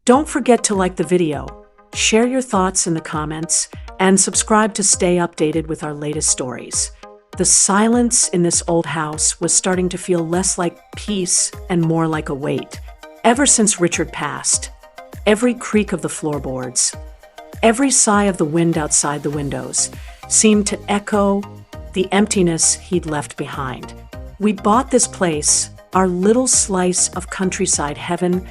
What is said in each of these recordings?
Don't forget to like the video, share your thoughts in the comments, and subscribe to stay updated with our latest stories. The silence in this old house was starting to feel less like peace and more like a weight. Ever since Richard passed, every creak of the floorboards, every sigh of the wind outside the windows seemed to echo the emptiness he'd left behind. We bought this place, our little slice of countryside heaven,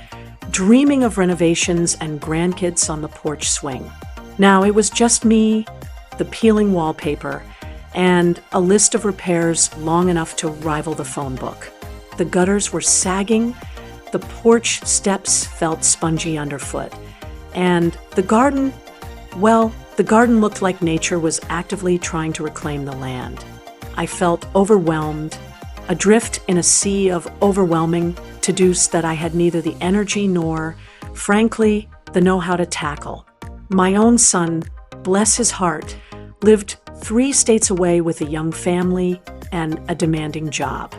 dreaming of renovations and grandkids on the porch swing. Now it was just me, the peeling wallpaper, and a list of repairs long enough to rival the phone book. The gutters were sagging, the porch steps felt spongy underfoot, and the garden looked like nature was actively trying to reclaim the land. I felt overwhelmed, adrift in a sea of overwhelming to-dos that I had neither the energy nor, frankly, the know-how to tackle. My own son, bless his heart, lived 3 states away with a young family and a demanding job.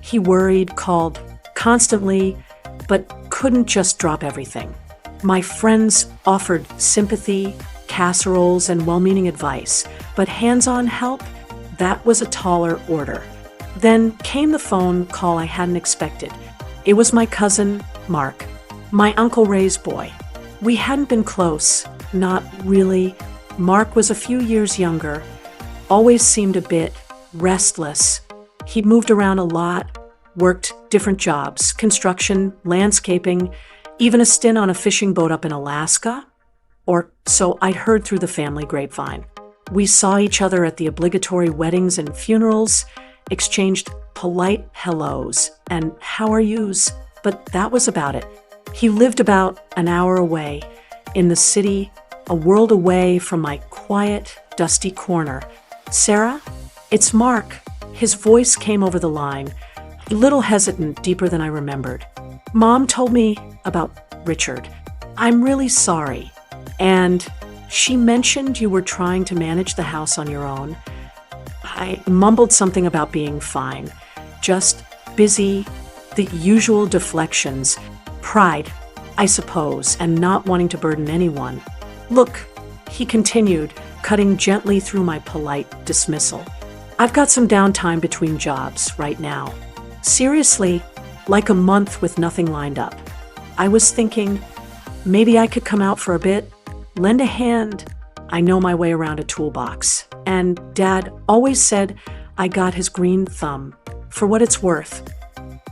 He worried, called constantly, but couldn't just drop everything. My friends offered sympathy, casseroles, and well-meaning advice, but hands-on help, that was a taller order. Then came the phone call I hadn't expected. It was my cousin, Mark, my Uncle Ray's boy. We hadn't been close, not really. Mark was a few years younger, always seemed a bit restless. He'd moved around a lot, worked different jobs, construction, landscaping, even a stint on a fishing boat up in Alaska. Or so I'd heard through the family grapevine. We saw each other at the obligatory weddings and funerals, exchanged polite hellos and how are yous, but that was about it. He lived about an hour away, in the city, a world away from my quiet, dusty corner. "Sarah, it's Mark." His voice came over the line, a little hesitant, deeper than I remembered. "Mom told me about Richard. I'm really sorry. And she mentioned you were trying to manage the house on your own." I mumbled something about being fine, just busy, the usual deflections, pride, I suppose, and not wanting to burden anyone. "Look," he continued, cutting gently through my polite dismissal. "I've got some downtime between jobs right now. Seriously, like a month with nothing lined up. I was thinking maybe I could come out for a bit, lend a hand. I know my way around a toolbox. And Dad always said I got his green thumb. For what it's worth."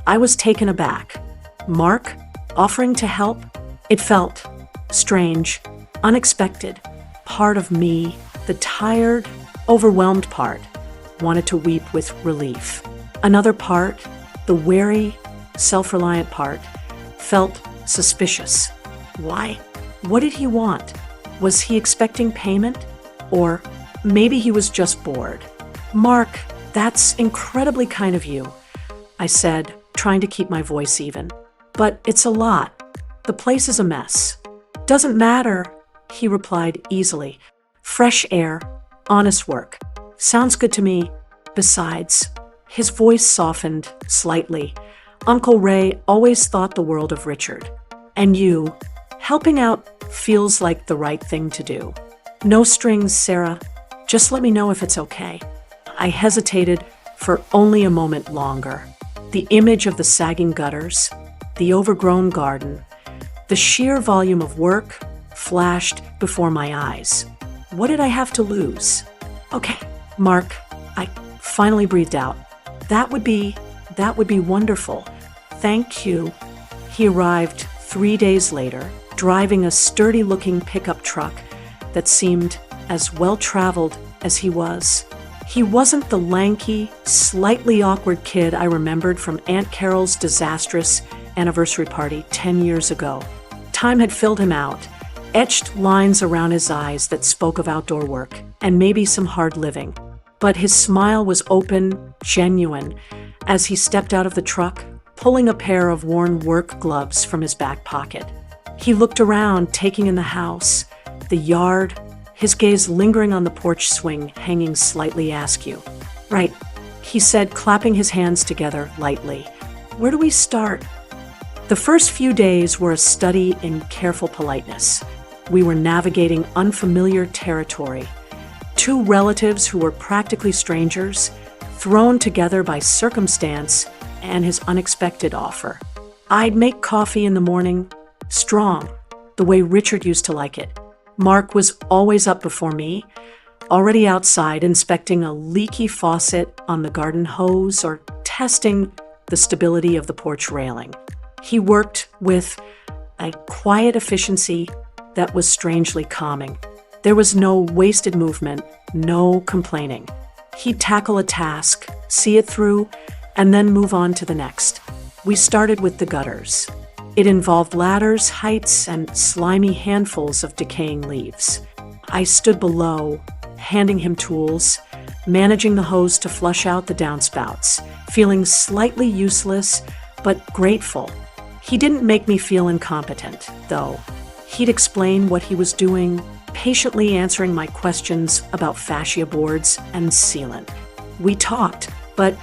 I was taken aback. Mark offering to help? It felt strange, unexpected. Part of me, the tired, overwhelmed part, wanted to weep with relief. Another part, the wary, self-reliant part, felt suspicious. Why? What did he want? Was he expecting payment? Or maybe he was just bored. "Mark, that's incredibly kind of you," I said, trying to keep my voice even. "But it's a lot. The place is a mess." "Doesn't matter," he replied easily. "Fresh air, honest work. Sounds good to me. Besides," his voice softened slightly, "Uncle Ray always thought the world of Richard. And you, helping out feels like the right thing to do. No strings, Sarah. Just let me know if it's okay." I hesitated for only a moment longer. The image of the sagging gutters, the overgrown garden, the sheer volume of work flashed before my eyes. What did I have to lose? "Okay, Mark," I finally breathed out. That would be wonderful. Thank you." He arrived 3 days later, driving a sturdy-looking pickup truck that seemed as well-traveled as he was. He wasn't the lanky, slightly awkward kid I remembered from Aunt Carol's disastrous anniversary party 10 years ago. Time had filled him out, etched lines around his eyes that spoke of outdoor work and maybe some hard living. But his smile was open, genuine, as he stepped out of the truck, pulling a pair of worn work gloves from his back pocket. He looked around, taking in the house, the yard, his gaze lingering on the porch swing, hanging slightly askew. "Right," he said, clapping his hands together lightly. "Where do we start?" The first few days were a study in careful politeness. We were navigating unfamiliar territory. Two relatives who were practically strangers, thrown together by circumstance and his unexpected offer. I'd make coffee in the morning, strong, the way Richard used to like it. Mark was always up before me, already outside inspecting a leaky faucet on the garden hose or testing the stability of the porch railing. He worked with a quiet efficiency that was strangely calming. There was no wasted movement, no complaining. He'd tackle a task, see it through, and then move on to the next. We started with the gutters. It involved ladders, heights, and slimy handfuls of decaying leaves. I stood below, handing him tools, managing the hose to flush out the downspouts, feeling slightly useless, but grateful. He didn't make me feel incompetent, though. He'd explain what he was doing, patiently answering my questions about fascia boards and sealant. We talked, but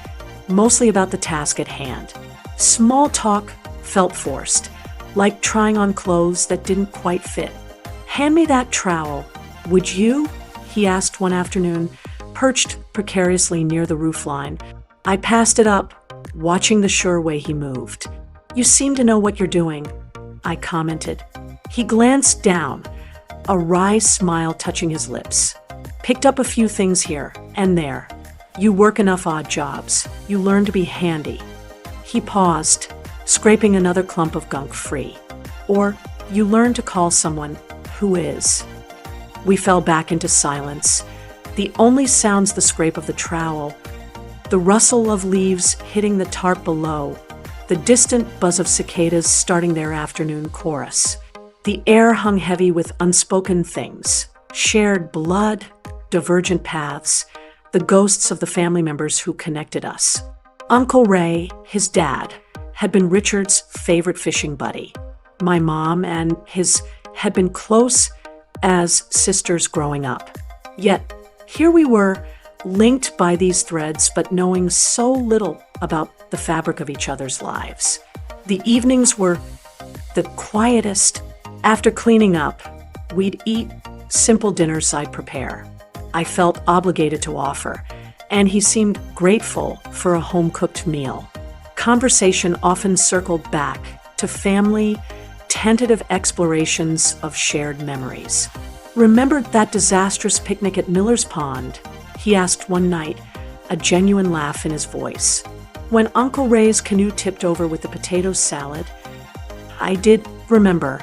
mostly about the task at hand. Small talk felt forced, like trying on clothes that didn't quite fit. "Hand me that trowel, would you?" he asked one afternoon, perched precariously near the roofline. I passed it up, watching the sure way he moved. "You seem to know what you're doing," I commented. He glanced down, a wry smile touching his lips. "Picked up a few things here and there. You work enough odd jobs. You learn to be handy." He paused, scraping another clump of gunk free. "Or you learn to call someone who is." We fell back into silence. The only sounds the scrape of the trowel, the rustle of leaves hitting the tarp below, the distant buzz of cicadas starting their afternoon chorus. The air hung heavy with unspoken things, shared blood, divergent paths, the ghosts of the family members who connected us. Uncle Ray, his dad, had been Richard's favorite fishing buddy. My mom and his had been close as sisters growing up. Yet, here we were, linked by these threads, but knowing so little about the fabric of each other's lives. The evenings were the quietest. After cleaning up, we'd eat simple dinners I'd prepare. I felt obligated to offer, and he seemed grateful for a home-cooked meal. Conversation often circled back to family, tentative explorations of shared memories. "Remembered that disastrous picnic at Miller's Pond?" he asked one night, a genuine laugh in his voice. "When Uncle Ray's canoe tipped over with the potato salad?" I did remember.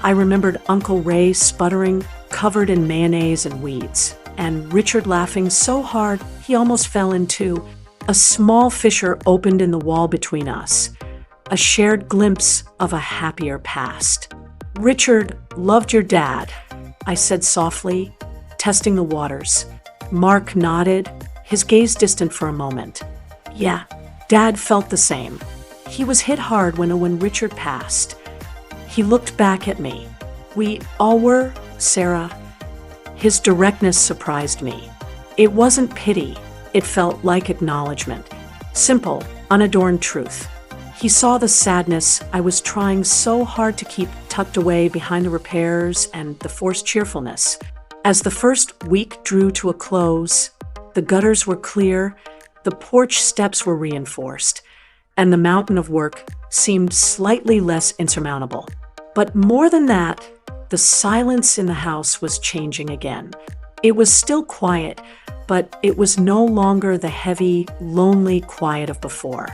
I remembered Uncle Ray sputtering, covered in mayonnaise and weeds, and Richard laughing so hard he almost fell in two. A small fissure opened in the wall between us, a shared glimpse of a happier past. "Richard loved your dad," I said softly, testing the waters. Mark nodded, his gaze distant for a moment. "Yeah, Dad felt the same. He was hit hard when Richard passed." He looked back at me. "We all were, Sarah." His directness surprised me. It wasn't pity, it felt like acknowledgement. Simple, unadorned truth. He saw the sadness I was trying so hard to keep tucked away behind the repairs and the forced cheerfulness. As the first week drew to a close, the gutters were clear, the porch steps were reinforced, and the mountain of work seemed slightly less insurmountable. But more than that, the silence in the house was changing again. It was still quiet, but it was no longer the heavy, lonely quiet of before.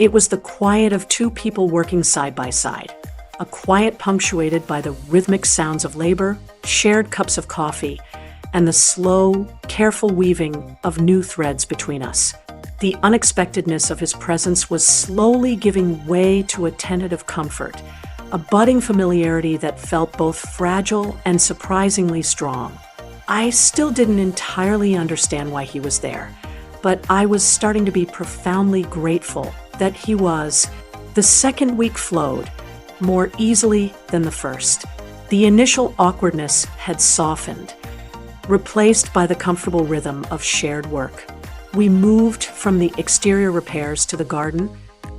It was the quiet of two people working side by side, a quiet punctuated by the rhythmic sounds of labor, shared cups of coffee, and the slow, careful weaving of new threads between us. The unexpectedness of his presence was slowly giving way to a tentative comfort, a budding familiarity that felt both fragile and surprisingly strong. I still didn't entirely understand why he was there, but I was starting to be profoundly grateful that he was. The second week flowed more easily than the first. The initial awkwardness had softened, replaced by the comfortable rhythm of shared work. We moved from the exterior repairs to the garden,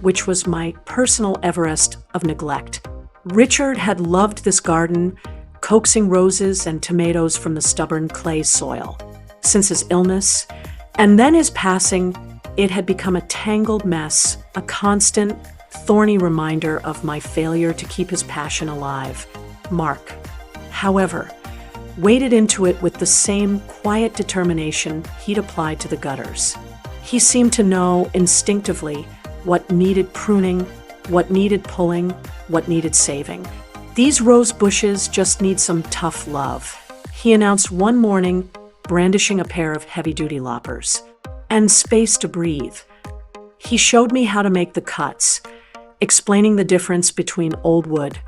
which was my personal Everest of neglect. Richard had loved this garden, coaxing roses and tomatoes from the stubborn clay soil. Since his illness, and then his passing, it had become a tangled mess, a constant, thorny reminder of my failure to keep his passion alive. Mark, however, waded into it with the same quiet determination he'd applied to the gutters. He seemed to know instinctively what needed pruning, what needed pulling, what needed saving. These rose bushes just need some tough love, he announced one morning, brandishing a pair of heavy-duty loppers. And space to breathe. He showed me how to make the cuts, explaining the difference between old wood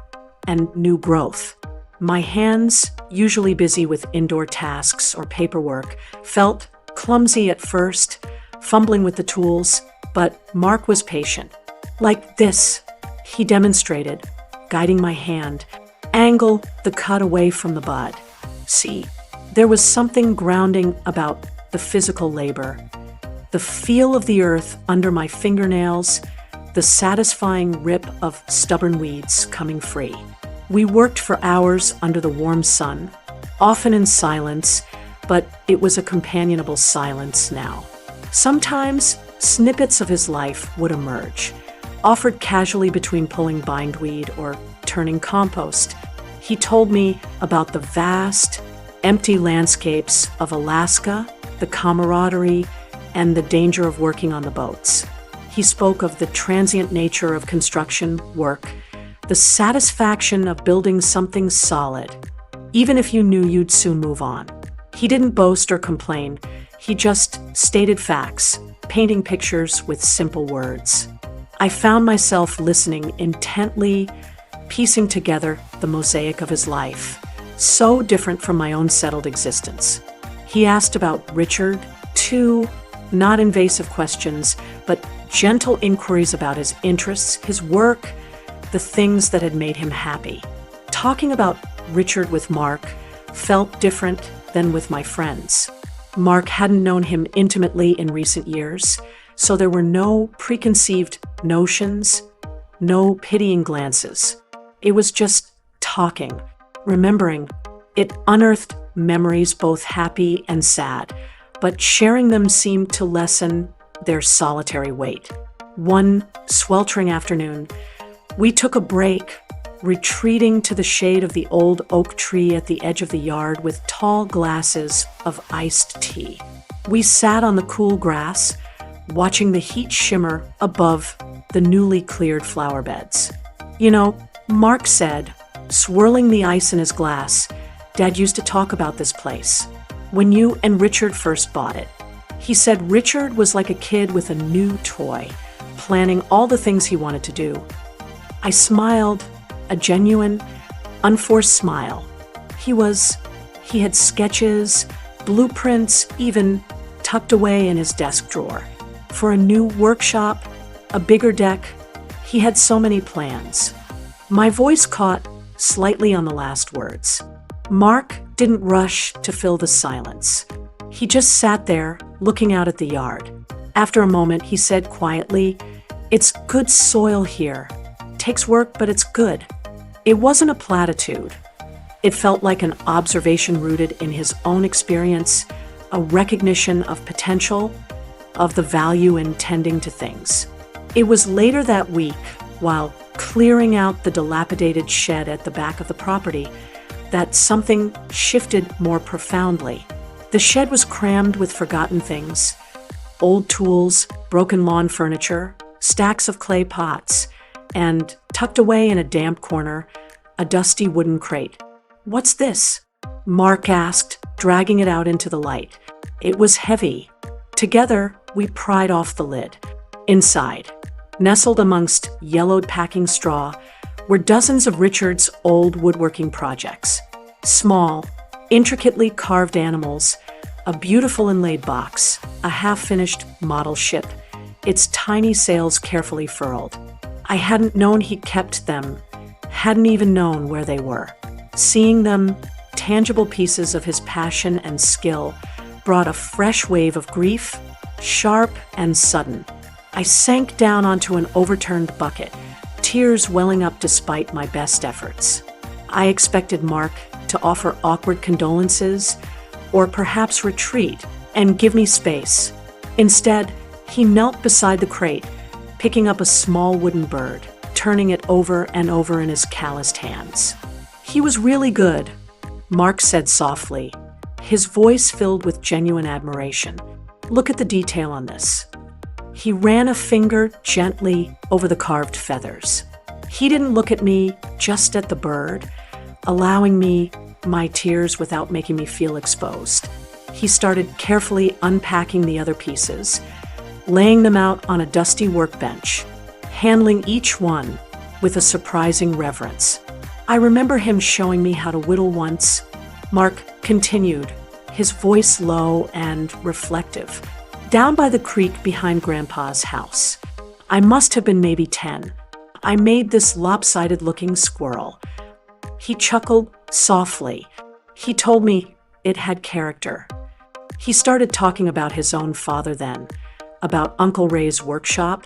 and new growth. My hands, usually busy with indoor tasks or paperwork, felt clumsy at first, fumbling with the tools, but Mark was patient. Like this, he demonstrated, guiding my hand, angle the cut away from the bud. See, there was something grounding about the physical labor, the feel of the earth under my fingernails, the satisfying rip of stubborn weeds coming free. We worked for hours under the warm sun, often in silence, but it was a companionable silence now. Sometimes, snippets of his life would emerge, offered casually between pulling bindweed or turning compost. He told me about the vast, empty landscapes of Alaska, the camaraderie, and the danger of working on the boats. He spoke of the transient nature of construction work, the satisfaction of building something solid, even if you knew you'd soon move on. He didn't boast or complain. He just stated facts, painting pictures with simple words. I found myself listening intently, piecing together the mosaic of his life, so different from my own settled existence. He asked about Richard, too, not invasive questions, but gentle inquiries about his interests, his work, the things that had made him happy. Talking about Richard with Mark felt different than with my friends. Mark hadn't known him intimately in recent years, so there were no preconceived notions, no pitying glances. It was just talking, remembering. It unearthed memories both happy and sad, but sharing them seemed to lessen their solitary weight. One sweltering afternoon, we took a break, retreating to the shade of the old oak tree at the edge of the yard with tall glasses of iced tea. We sat on the cool grass, watching the heat shimmer above the newly cleared flower beds. You know, Mark said, swirling the ice in his glass, Dad used to talk about this place when you and Richard first bought it. He said Richard was like a kid with a new toy, planning all the things he wanted to do. I smiled, a genuine, unforced smile. He had sketches, blueprints, even tucked away in his desk drawer. For a new workshop, a bigger deck, he had so many plans. My voice caught slightly on the last words. Mark didn't rush to fill the silence. He just sat there, looking out at the yard. After a moment, he said quietly, "It's good soil here. Takes work, but it's good." It wasn't a platitude. It felt like an observation rooted in his own experience, a recognition of potential, of the value in tending to things. It was later that week, while clearing out the dilapidated shed at the back of the property, that something shifted more profoundly. The shed was crammed with forgotten things, old tools, broken lawn furniture, stacks of clay pots, and tucked away in a damp corner, a dusty wooden crate. "What's this?" Mark asked, dragging it out into the light. It was heavy. Together, we pried off the lid. Inside, nestled amongst yellowed packing straw, were dozens of Richard's old woodworking projects. Small, intricately carved animals, a beautiful inlaid box, a half-finished model ship, its tiny sails carefully furled. I hadn't known he kept them, hadn't even known where they were. Seeing them, tangible pieces of his passion and skill, brought a fresh wave of grief, sharp and sudden. I sank down onto an overturned bucket, tears welling up despite my best efforts. I expected Mark to offer awkward condolences or perhaps retreat and give me space. Instead, he knelt beside the crate, picking up a small wooden bird, turning it over and over in his calloused hands. "He was really good," Mark said softly, his voice filled with genuine admiration. "Look at the detail on this." He ran a finger gently over the carved feathers. He didn't look at me, just at the bird, allowing me my tears without making me feel exposed. He started carefully unpacking the other pieces, laying them out on a dusty workbench, handling each one with a surprising reverence. "I remember him showing me how to whittle once," Mark continued, his voice low and reflective. "Down by the creek behind Grandpa's house. I must have been maybe 10. I made this lopsided-looking squirrel." He chuckled softly. He told me it had character. He started talking about his own father then, about Uncle Ray's workshop,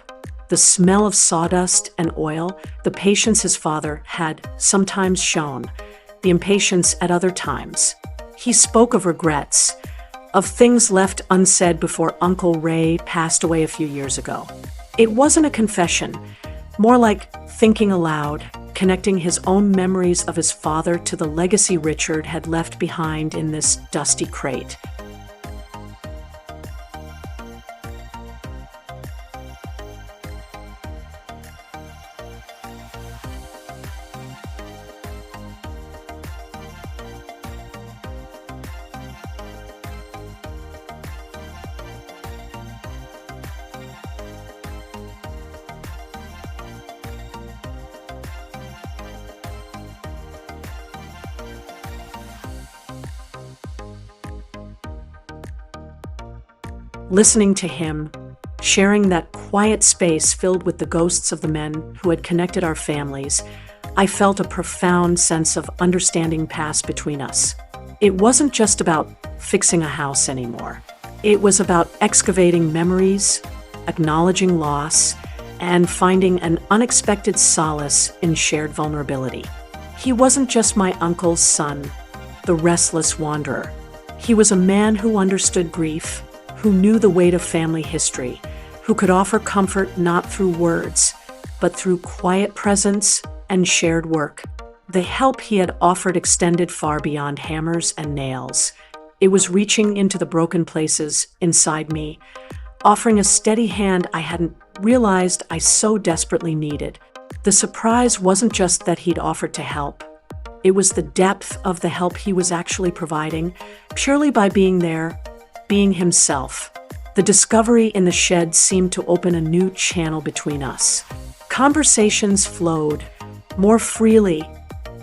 the smell of sawdust and oil, the patience his father had sometimes shown, the impatience at other times. He spoke of regrets, of things left unsaid before Uncle Ray passed away a few years ago. It wasn't a confession, more like thinking aloud, connecting his own memories of his father to the legacy Richard had left behind in this dusty crate. Listening to him, sharing that quiet space filled with the ghosts of the men who had connected our families, I felt a profound sense of understanding pass between us. It wasn't just about fixing a house anymore. It was about excavating memories, acknowledging loss, and finding an unexpected solace in shared vulnerability. He wasn't just my uncle's son, the restless wanderer. He was a man who understood grief, who knew the weight of family history, who could offer comfort not through words, but through quiet presence and shared work. The help he had offered extended far beyond hammers and nails. It was reaching into the broken places inside me, offering a steady hand I hadn't realized I so desperately needed. The surprise wasn't just that he'd offered to help. It was the depth of the help he was actually providing, purely by being there, being himself. The discovery in the shed seemed to open a new channel between us. Conversations flowed more freely,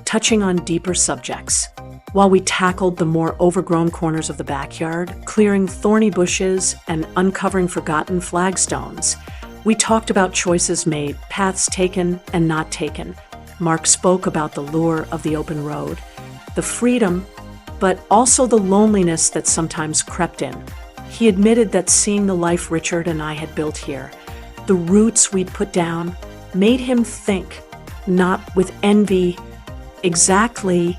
touching on deeper subjects. While we tackled the more overgrown corners of the backyard, clearing thorny bushes and uncovering forgotten flagstones, we talked about choices made, paths taken and not taken. Mark spoke about the lure of the open road, the freedom, but also the loneliness that sometimes crept in. He admitted that seeing the life Richard and I had built here, the roots we'd put down, made him think, not with envy exactly,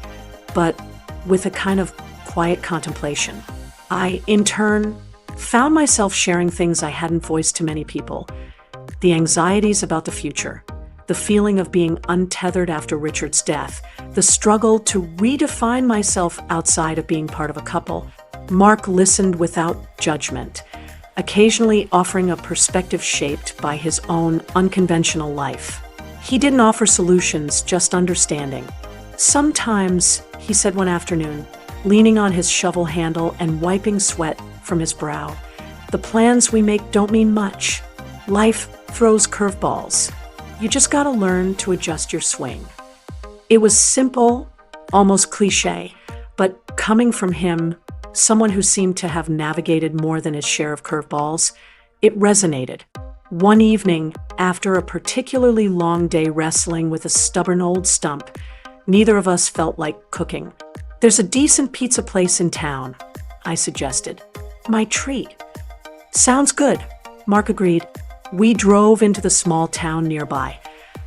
but with a kind of quiet contemplation. I, in turn, found myself sharing things I hadn't voiced to many people, the anxieties about the future, the feeling of being untethered after Richard's death, the struggle to redefine myself outside of being part of a couple. Mark listened without judgment, occasionally offering a perspective shaped by his own unconventional life. He didn't offer solutions, just understanding. "Sometimes," he said one afternoon, leaning on his shovel handle and wiping sweat from his brow, "the plans we make don't mean much. Life throws curveballs. You just gotta learn to adjust your swing." It was simple, almost cliche, but coming from him, someone who seemed to have navigated more than his share of curveballs, it resonated. One evening, after a particularly long day wrestling with a stubborn old stump, neither of us felt like cooking. "There's a decent pizza place in town," I suggested. "My treat." "Sounds good," Mark agreed. We drove into the small town nearby.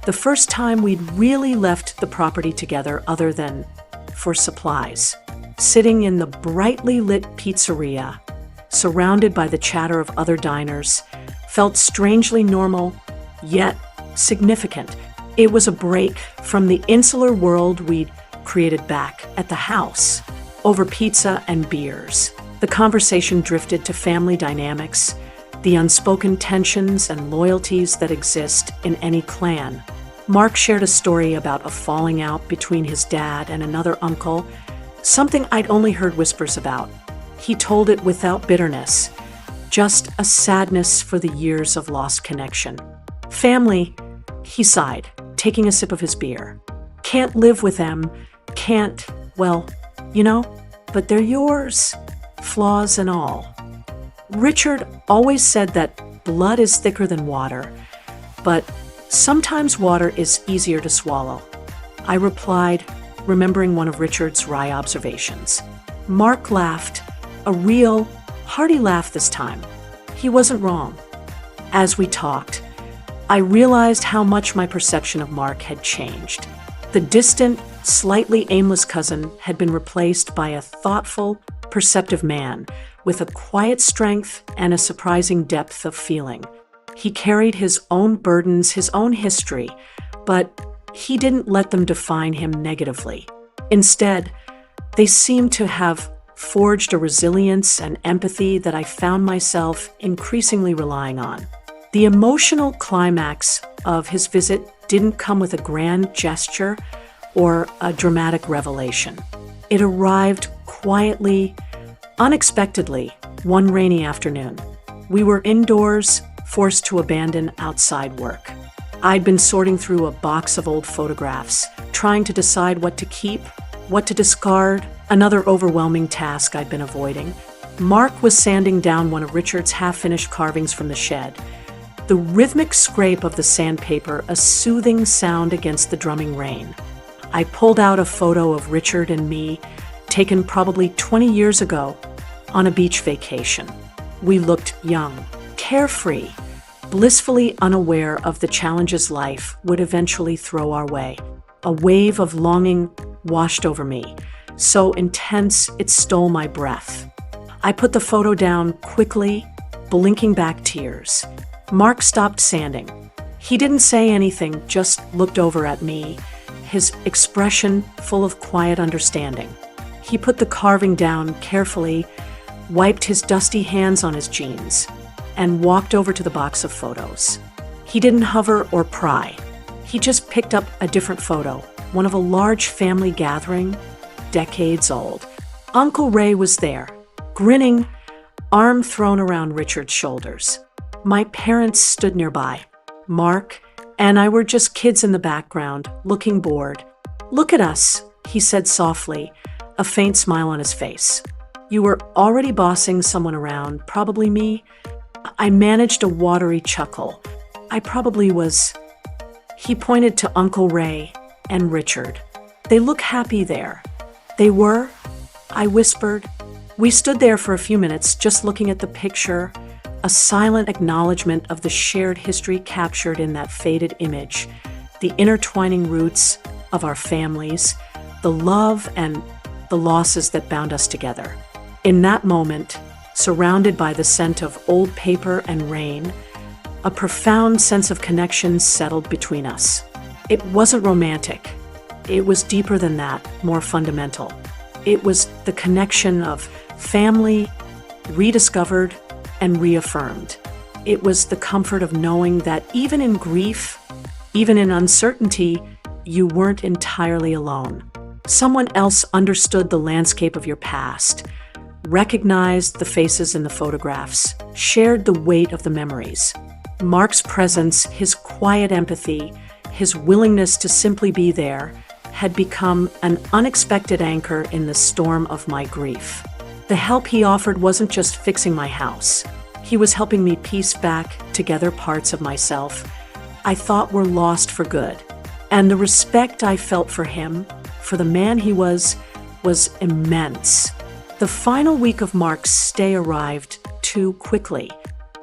The first time we'd really left the property together other than for supplies. Sitting in the brightly lit pizzeria, surrounded by the chatter of other diners, felt strangely normal, yet significant. It was a break from the insular world we'd created back at the house. Over pizza and beers, the conversation drifted to family dynamics, the unspoken tensions and loyalties that exist in any clan. Mark shared a story about a falling out between his dad and another uncle, something I'd only heard whispers about. He told it without bitterness, just a sadness for the years of lost connection. Family, he sighed, taking a sip of his beer. Can't live with them, can't, well, but they're yours, flaws and all. Richard always said that blood is thicker than water, but sometimes water is easier to swallow. I replied, remembering one of Richard's wry observations. Mark laughed, a real, hearty laugh this time. He wasn't wrong. As we talked, I realized how much my perception of Mark had changed. The distant, slightly aimless cousin had been replaced by a thoughtful, perceptive man with a quiet strength and a surprising depth of feeling. He carried his own burdens, his own history, but he didn't let them define him negatively. Instead, they seemed to have forged a resilience and empathy that I found myself increasingly relying on. The emotional climax of his visit didn't come with a grand gesture or a dramatic revelation. It arrived quietly, unexpectedly, one rainy afternoon. We were indoors, forced to abandon outside work. I'd been sorting through a box of old photographs, trying to decide what to keep, what to discard, another overwhelming task I'd been avoiding. Mark was sanding down one of Richard's half-finished carvings from the shed. The rhythmic scrape of the sandpaper, a soothing sound against the drumming rain. I pulled out a photo of Richard and me, taken probably 20 years ago, on a beach vacation. We looked young, carefree, blissfully unaware of the challenges life would eventually throw our way. A wave of longing washed over me, so intense it stole my breath. I put the photo down quickly, blinking back tears. Mark stopped sanding. He didn't say anything, just looked over at me, his expression full of quiet understanding. He put the carving down carefully, wiped his dusty hands on his jeans, and walked over to the box of photos. He didn't hover or pry. He just picked up a different photo, one of a large family gathering, decades old. Uncle Ray was there, grinning, arm thrown around Richard's shoulders. My parents stood nearby. Mark and I were just kids in the background, looking bored. "Look at us," he said softly, a faint smile on his face. "You were already bossing someone around, probably me." I managed a watery chuckle. I probably was. He pointed to Uncle Ray and Richard. "They look happy there." "They were?" I whispered. We stood there for a few minutes, just looking at the picture, a silent acknowledgement of the shared history captured in that faded image, the intertwining roots of our families, the love and the losses that bound us together. In that moment, surrounded by the scent of old paper and rain, a profound sense of connection settled between us. It wasn't romantic. It was deeper than that, more fundamental. It was the connection of family, rediscovered and reaffirmed. It was the comfort of knowing that even in grief, even in uncertainty, you weren't entirely alone. Someone else understood the landscape of your past, recognized the faces in the photographs, shared the weight of the memories. Mark's presence, his quiet empathy, his willingness to simply be there, had become an unexpected anchor in the storm of my grief. The help he offered wasn't just fixing my house. He was helping me piece back together parts of myself I thought were lost for good. And the respect I felt for him, for the man he was immense. The final week of Mark's stay arrived too quickly.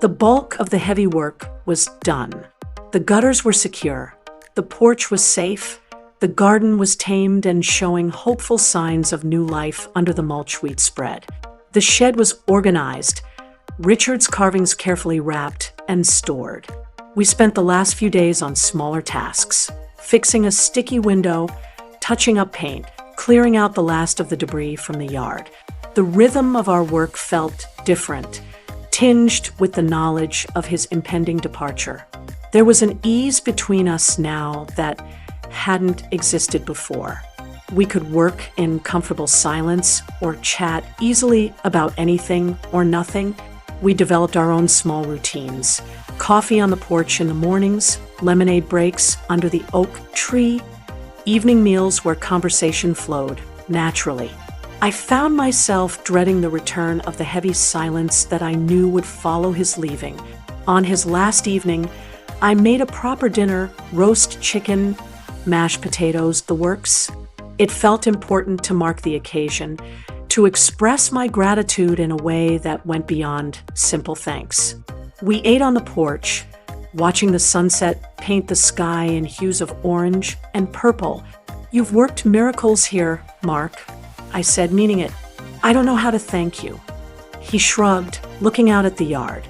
The bulk of the heavy work was done. The gutters were secure, the porch was safe, the garden was tamed and showing hopeful signs of new life under the mulch we'd spread. The shed was organized, Richard's carvings carefully wrapped and stored. We spent the last few days on smaller tasks, fixing a sticky window, touching up paint, clearing out the last of the debris from the yard. The rhythm of our work felt different, tinged with the knowledge of his impending departure. There was an ease between us now that hadn't existed before. We could work in comfortable silence or chat easily about anything or nothing. We developed our own small routines. Coffee on the porch in the mornings, lemonade breaks under the oak tree, evening meals where conversation flowed naturally. I found myself dreading the return of the heavy silence that I knew would follow his leaving. On his last evening, I made a proper dinner, roast chicken, mashed potatoes, the works. It felt important to mark the occasion, to express my gratitude in a way that went beyond simple thanks. We ate on the porch, watching the sunset paint the sky in hues of orange and purple. "You've worked miracles here, Mark," I said, meaning it. "I don't know how to thank you." He shrugged, looking out at the yard.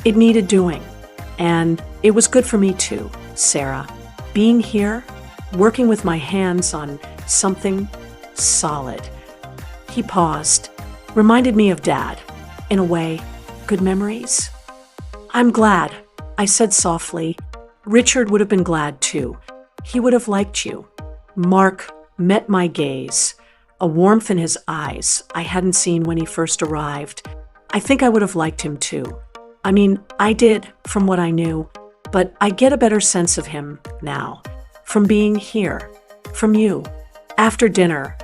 It needed doing. And it was good for me too, Sarah. Being here, working with my hands on something solid. He paused, reminded me of Dad. In a way, good memories. "I'm glad," I said softly. "Richard would have been glad too. He would have liked you." Mark met my gaze, a warmth in his eyes I hadn't seen when he first arrived. I think I would have liked him too. I mean, I did from what I knew, but I get a better sense of him now, from being here, from you. After dinner,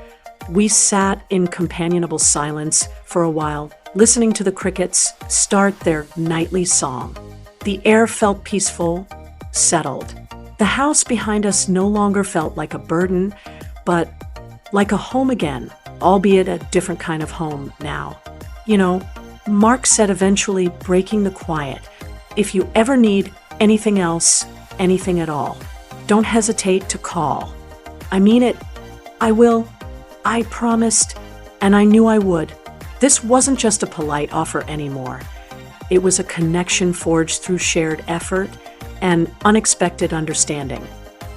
we sat in companionable silence for a while, listening to the crickets start their nightly song. The air felt peaceful, settled. The house behind us no longer felt like a burden, but like a home again, albeit a different kind of home now. You know, Mark said, eventually breaking the quiet, "If you ever need anything else, anything at all, don't hesitate to call." I mean it. I will. I promised, and I knew I would. This wasn't just a polite offer anymore. It was a connection forged through shared effort and unexpected understanding.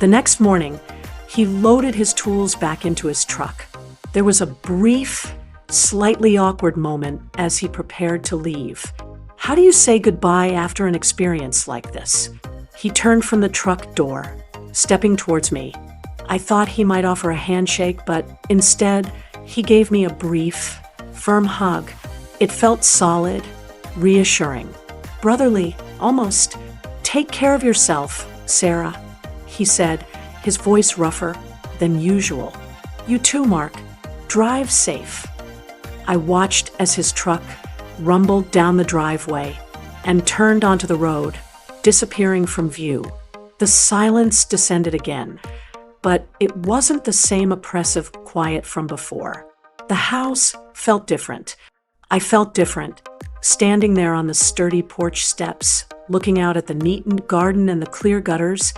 The next morning, he loaded his tools back into his truck. There was a brief, slightly awkward moment as he prepared to leave. How do you say goodbye after an experience like this? He turned from the truck door, stepping towards me. I thought he might offer a handshake, but instead, he gave me a brief, firm hug. It felt solid, reassuring, brotherly, almost. "Take care of yourself, Sarah," he said, his voice rougher than usual. "You too, Mark. Drive safe." I watched as his truck rumbled down the driveway and turned onto the road, disappearing from view. The silence descended again, but it wasn't the same oppressive quiet from before. The house felt different. I felt different, standing there on the sturdy porch steps, looking out at the neat garden and the clear gutters.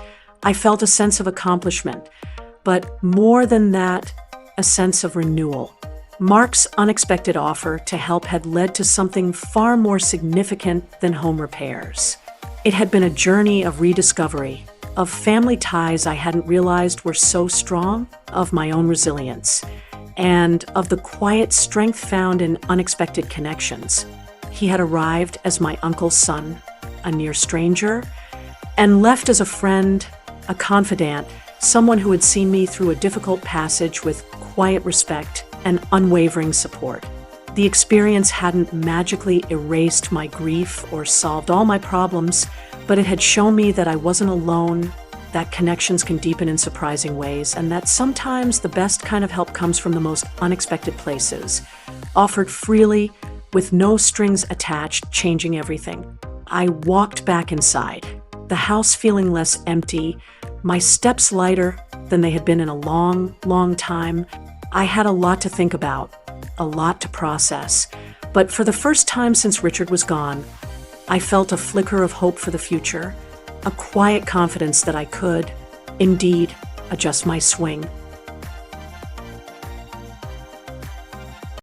I felt a sense of accomplishment, but more than that, a sense of renewal. Mark's unexpected offer to help had led to something far more significant than home repairs. It had been a journey of rediscovery, of family ties I hadn't realized were so strong, of my own resilience, and of the quiet strength found in unexpected connections. He had arrived as my uncle's son, a near stranger, and left as a friend, a confidant, someone who had seen me through a difficult passage with quiet respect and unwavering support. The experience hadn't magically erased my grief or solved all my problems, but it had shown me that I wasn't alone, that connections can deepen in surprising ways, and that sometimes the best kind of help comes from the most unexpected places, offered freely, with no strings attached, changing everything. I walked back inside, the house feeling less empty, my steps lighter than they had been in a long, long time. I had a lot to think about, a lot to process, but for the first time since Richard was gone, I felt a flicker of hope for the future, a quiet confidence that I could, indeed, adjust my swing.